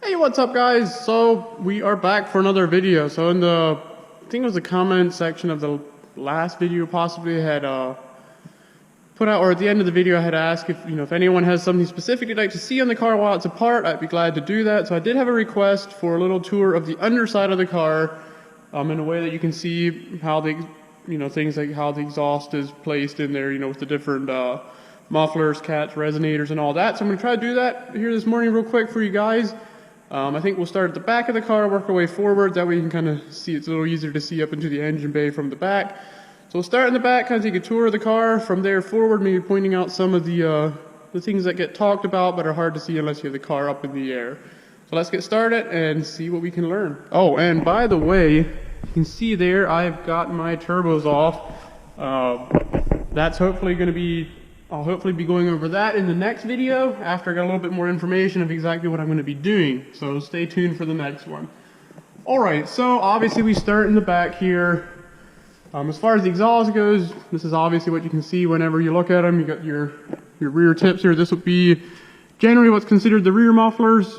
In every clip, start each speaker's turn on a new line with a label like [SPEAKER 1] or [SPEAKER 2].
[SPEAKER 1] Hey, what's up guys? So we are back for another video. So in the, I think it was the comment section of the last video possibly had put out, or at the end of the video I had asked if anyone has something specific you'd like to see on the car while it's apart. I'd be glad to do that. So I did have a request for a little tour of the underside of the car in a way that you can see how the things like how the exhaust is placed in there, with the different mufflers, cats, resonators and all that. So I'm going to try to do that here this morning real quick for you guys. I think we'll start at the back of the car, work our way forward. That way you can kind of see, it's a little easier to see up into the engine bay from the back. So we'll start in the back, kind of take a tour of the car. From there forward, maybe pointing out some of the things that get talked about but are hard to see unless you have the car up in the air. So let's get started and see what we can learn. Oh, and by the way, you can see there I've got my turbos off. That's hopefully going to be, I'll hopefully be going over that in the next video after I got a little bit more information of exactly what I'm going to be doing. So stay tuned for the next one. Alright, so obviously we start in the back here. As far as the exhaust goes, this is obviously what you can see whenever you look at them. You got your rear tips here. This would be generally what's considered the rear mufflers.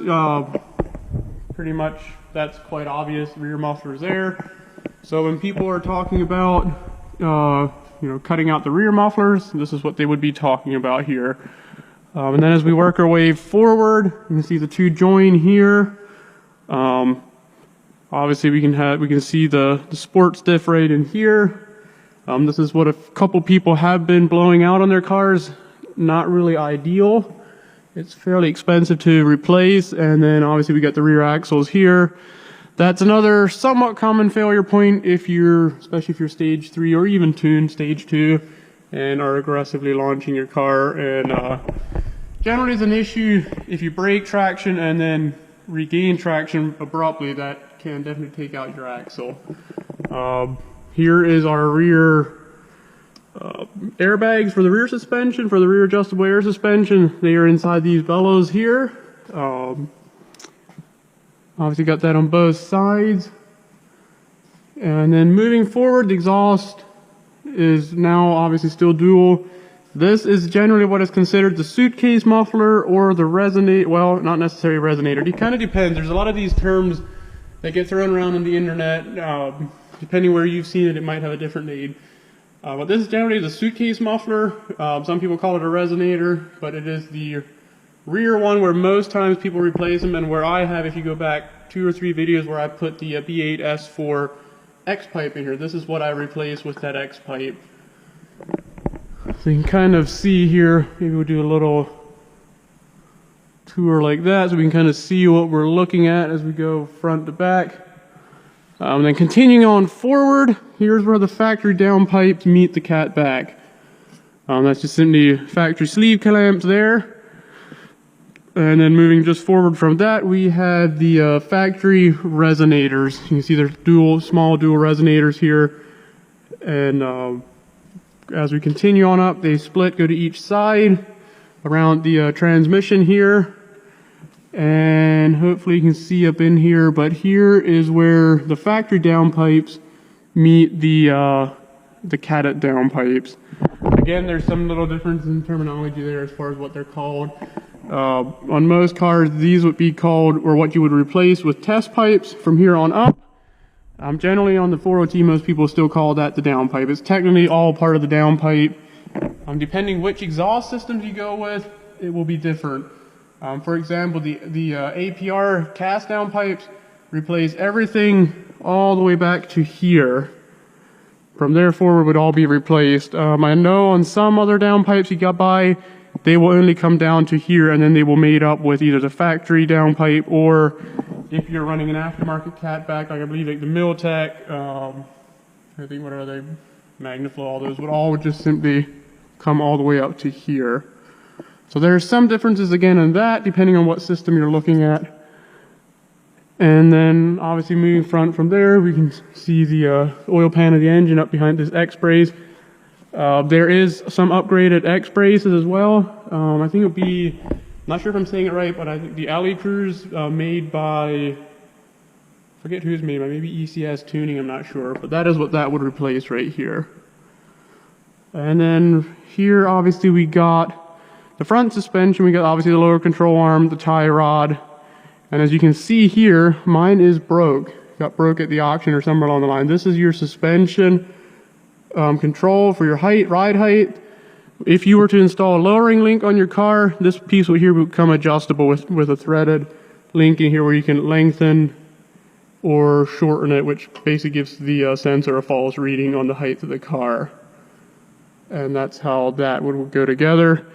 [SPEAKER 1] Pretty much that's quite obvious, rear mufflers there. So when people are talking about cutting out the rear mufflers, this is what they would be talking about here. And then as we work our way forward, you can see the two join here. Obviously we can see the sports diff right in here. This is what a couple people have been blowing out on their cars. Not really ideal. It's fairly expensive to replace. And then obviously we got the rear axles here. That's another somewhat common failure point especially if you're stage 3 or even tuned stage 2 and are aggressively launching your car. And generally is an issue if you break traction and then regain traction abruptly. That can definitely take out your axle. Here is our rear airbags for the rear suspension, for the rear adjustable air suspension. They are inside these bellows here. Obviously got that on both sides. And then moving forward, the exhaust is now obviously still dual. This is generally what is considered the suitcase muffler or the resonate, well, not necessarily resonator. It kind of depends. There's a lot of these terms that get thrown around on the internet. Depending where you've seen it, it might have a different name. But this is generally the suitcase muffler. Some people call it a resonator, but it is the rear one where most times people replace them, and where I have, if you go back 2 or 3 videos where I put the B8 S4 X pipe in here, this is what I replaced with that X pipe. So you can kind of see here, maybe we'll do a little tour like that so we can kind of see what we're looking at as we go front to back. And then continuing on forward, here's where the factory downpipes meet the cat back. That's just simply factory sleeve clamps there. And then moving just forward from that, we have the factory resonators. You can see there's small dual resonators here. And as we continue on up, they split, go to each side around the transmission here. And hopefully you can see up in here, but here is where the factory downpipes meet the cadet downpipes. Again, there's some little difference in terminology there as far as what they're called. On most cars, these would be called, or what you would replace with test pipes from here on up. Generally on the 4OT, most people still call that the downpipe. It's technically all part of the downpipe. Depending which exhaust systems you go with, it will be different. For example, the APR cast downpipes replace everything all the way back to here. From there forward would all be replaced. I know on some other downpipes you got by, they will only come down to here, and then they will mate up with either the factory downpipe, or if you're running an aftermarket catback, like I believe like the Miltech, I think what are they, Magnaflow, all those would all just simply come all the way up to here. So there's some differences again in that, depending on what system you're looking at. And then obviously moving front from there, we can see the oil pan of the engine up behind this X-brace. There is some upgraded X-braces as well. I think it would be, not sure if I'm saying it right, but I think the Alley Cruise made by, I forget who's made by, maybe ECS Tuning, I'm not sure. But that is what that would replace right here. And then here obviously we got the front suspension, we got obviously the lower control arm, the tie rod, And as you can see here, mine is broke. Got broke at the auction or somewhere along the line. This is your suspension control for your height, ride height. If you were to install a lowering link on your car, this piece here would become adjustable with a threaded link in here where you can lengthen or shorten it, which basically gives the sensor a false reading on the height of the car. And that's how that would go together.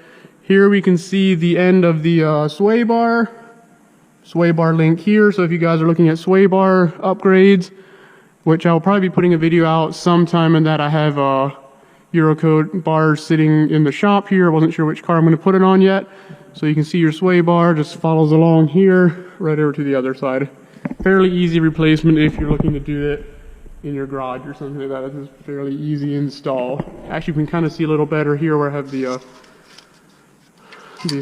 [SPEAKER 1] Here we can see the end of the sway bar link here. So if you guys are looking at sway bar upgrades, which I'll probably be putting a video out sometime, in that I have Eurocode bars sitting in the shop here. I wasn't sure which car I'm going to put it on yet. So you can see your sway bar just follows along here, right over to the other side. Fairly easy replacement if you're looking to do it in your garage or something like that. This is fairly easy install. Actually, you can kind of see a little better here where I have the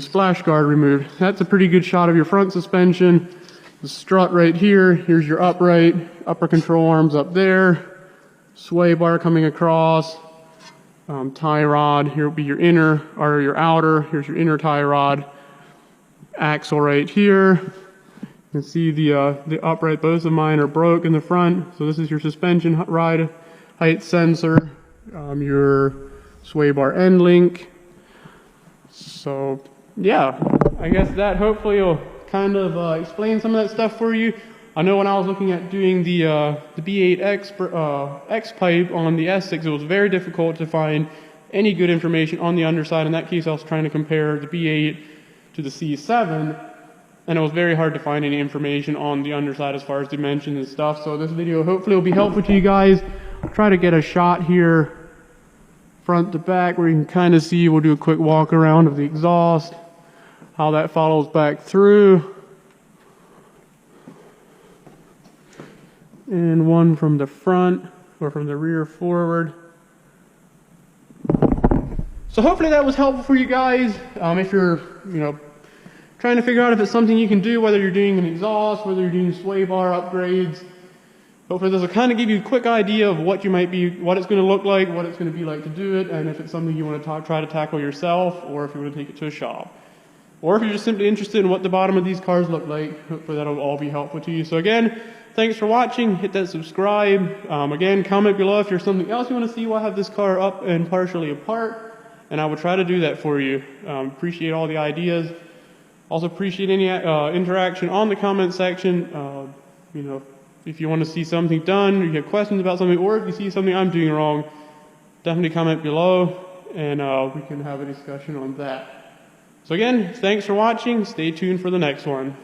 [SPEAKER 1] splash guard removed. That's a pretty good shot of your front suspension. The strut right here. Here's your upright, upper control arms up there. Sway bar coming across. Tie rod. Here will be your inner or your outer. Here's your inner tie rod. Axle right here. You can see the upright, both of mine are broke in the front. So this is your suspension ride height sensor, your sway bar end link. So yeah, I guess that hopefully will kind of explain some of that stuff for you. I know when I was looking at doing the B8 X pipe on the S6, it was very difficult to find any good information on the underside. In that case, I was trying to compare the B8 to the C7. And it was very hard to find any information on the underside as far as dimensions and stuff. So this video hopefully will be helpful to you guys. I'll try to get a shot here front to back where you can kind of see. We'll do a quick walk around of the exhaust, how that follows back through. And one from the front or from the rear forward. So hopefully that was helpful for you guys. If you're, trying to figure out if it's something you can do, whether you're doing an exhaust, whether you're doing sway bar upgrades. Hopefully this will kind of give you a quick idea of what it's going to look like, what it's going to be like to do it, and if it's something you want to try to tackle yourself, or if you want to take it to a shop. Or if you're just simply interested in what the bottom of these cars look like, hopefully that'll all be helpful to you. So again, thanks for watching. Hit that subscribe. Again, comment below if there's something else you want to see while I have this car up and partially apart, and I will try to do that for you. Appreciate all the ideas. Also appreciate any interaction on the comment section. If you want to see something done, or you have questions about something, or if you see something I'm doing wrong, definitely comment below, and we can have a discussion on that. So again, thanks for watching. Stay tuned for the next one.